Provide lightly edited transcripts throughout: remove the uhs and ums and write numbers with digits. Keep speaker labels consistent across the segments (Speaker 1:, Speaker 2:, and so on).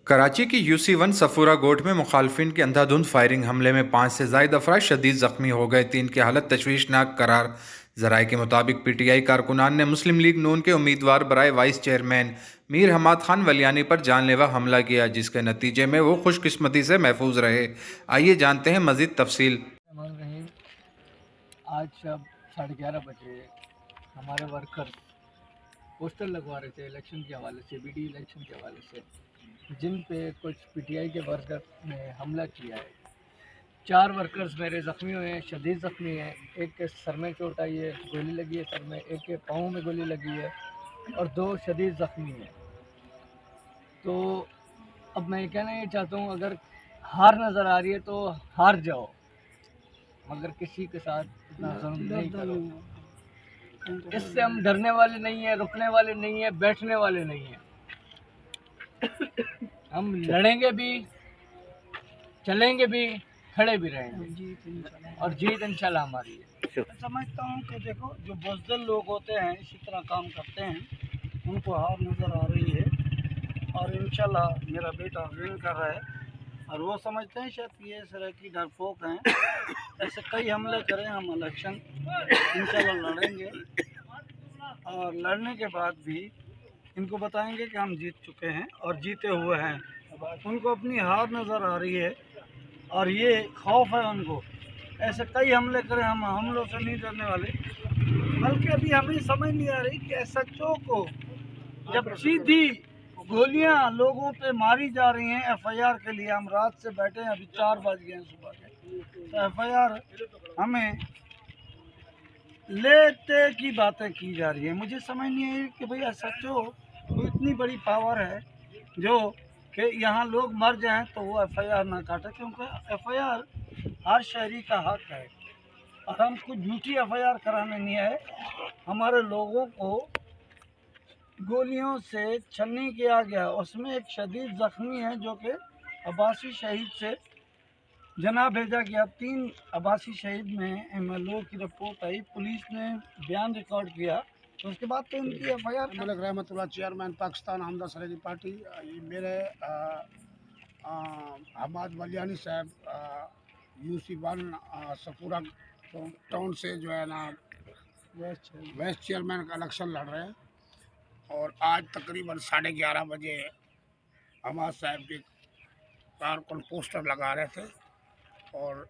Speaker 1: کراچی کی UC1 صفورہ گوٹھ میں مخالفین کی اندھادھند فائرنگ حملے میں 5 سے زائد افراد شدید زخمی ہو گئے۔ 3 کی حالت تشویشناک قرار۔ ذرائع کے مطابق PTI کارکنان نے مسلم لیگ نون کے امیدوار برائے وائس چیئرمین میر حماد خان ولیانی پر جان لیوا حملہ کیا، جس کے نتیجے میں وہ خوش قسمتی سے محفوظ رہے۔ آئیے جانتے ہیں مزید تفصیل۔
Speaker 2: آج شب 11:30 بجے ہمارے ورکر پوسٹر لگوا رہے تھے الیکشن کے حوالے سے، BD الیکشن کے حوالے سے، جن پہ کچھ PTI کے ورکر نے حملہ کیا ہے۔ 4 ورکرز میرے زخمی ہوئے ہیں، شدید زخمی ہیں۔ ایک کے سر میں چوٹ آئی ہے، گولی لگی ہے سر میں، ایک کے پاؤں میں گولی لگی ہے اور 2 شدید زخمی ہیں۔ تو اب میں یہ کہنا یہ چاہتا ہوں، اگر ہار نظر آ رہی ہے تو ہار جاؤ، مگر کسی کے ساتھ اتنا ظلم نہیں کرو۔ اس سے ہم ڈرنے والے نہیں ہیں، رکنے والے نہیں ہیں، بیٹھنے والے نہیں ہیں۔ ہم لڑیں گے بھی، چلیں گے بھی، کھڑے بھی رہیں گے اور جیت انشاءاللہ ہماری ہے۔ میں سمجھتا ہوں کہ دیکھو، جو بزدل لوگ ہوتے ہیں اسی طرح کام کرتے ہیں، ان کو ہار نظر آ رہی ہے اور انشاءاللہ میرا بیٹا ون کر رہا ہے، اور وہ سمجھتے ہیں شاید یہ سرکی ڈرپوک ہیں، ایسے کئی حملے کریں، ہم الیکشن انشاءاللہ لڑیں گے اور لڑنے کے بعد بھی ان کو بتائیں گے کہ ہم جیت چکے ہیں اور جیتے ہوئے ہیں۔ ان کو اپنی ہار نظر آ رہی ہے اور یہ خوف ہے ان کو، ایسے کئی حملے کریں، ہم حملوں سے نہیں ڈرنے والے، بلکہ ابھی ہمیں سمجھ نہیں آ رہی کہ SHO کو جب سیدھی گولیاں لوگوں پہ ماری جا رہی ہیں FIR کے لیے، ہم رات سے بیٹھے ہیں، ابھی 4 بج گئے ہیں صبح کے، تو FIR ہمیں لیتے کی باتیں کی جا رہی ہیں۔ مجھے سمجھ نہیں آئی کہ بھئی SHO کو اتنی بڑی پاور ہے جو کہ یہاں لوگ مر جائیں تو وہ FIR نہ کاٹے، کیونکہ FIR ہر شہری کا حق ہے اور ہم کچھ جھوٹی FIR کرانے نہیں آئے۔ ہمارے لوگوں کو گولیوں سے چھننی کیا گیا، اس میں ایک شدید زخمی ہے جو کہ عباسی شہید سے جناب بھیجا گیا۔ 3 عباسی شہید میں MLO کی رپورٹ آئی، پولیس نے بیان ریکارڈ کیا، تو اس کے بعد تو ان کی FIR۔
Speaker 3: ملک رحمت اللہ چیئرمین پاکستان حمدہ سلیری پارٹی، یہ میرے حماد ولیانی صاحب UC1 صفورہ ٹاؤن سے جو ہے نا وائس چیئرمین کا الیکشن لڑ رہے ہیں، اور آج تقریباً 11:30 بجے حماد صاحب کے کارکن پوسٹر لگا رہے تھے اور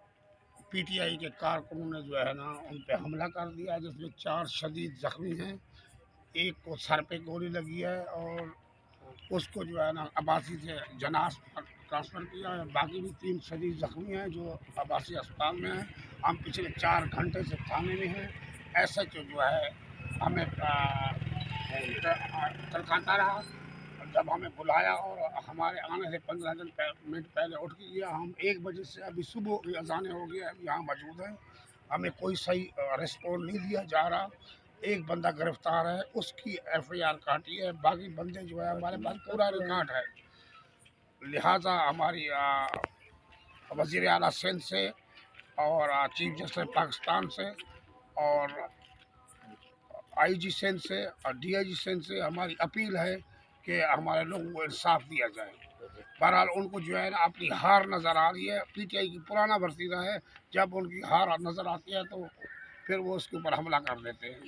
Speaker 3: PTI کے کارکنوں نے جو ہے نا ان پہ حملہ کر دیا، جس میں 4 شدید زخمی ہیں، ایک کو سر پہ گولی لگی ہے اور اس کو جو ہے نا عباسی سے جناح پر ٹرانسفر کیا ہے۔ باقی بھی 3 شدید زخمی ہیں جو عباسی اسپتال میں ہیں۔ ہم پچھلے 4 گھنٹے سے تھانے میں ہیں۔ SHO جو ہے ہمیں ترکاتا رہا، جب ہمیں بلایا اور ہمارے آنے سے 15 منٹ پہلے اٹھ کے گیا۔ ہم 1 بجے سے ابھی صبح کی اذانیں ہو گئی، ابھی یہاں موجود ہیں، ہمیں کوئی صحیح رسپونس نہیں دیا جا رہا۔ ایک بندہ گرفتار ہے، اس کی FIR کاٹی ہے، باقی بندے جو ہے ہمارے پاس پورا ریکارڈ ہے۔ لہٰذا ہماری وزیر اعلیٰ سندھ سے اور چیف جسٹس پاکستان سے اور IG سندھ سے اور DIG سندھ سے ہماری اپیل ہے کہ ہمارے لوگوں کو انصاف دیا جائے۔ بہرحال ان کو جو ہے نا اپنی ہار نظر آ رہی ہے، PTI کی پرانا ورتیرہ ہے، جب ان کی ہار نظر آتی ہے تو پھر وہ اس کے اوپر حملہ کر دیتے ہیں۔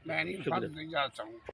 Speaker 3: میں نہیں جانا چاہوں گا۔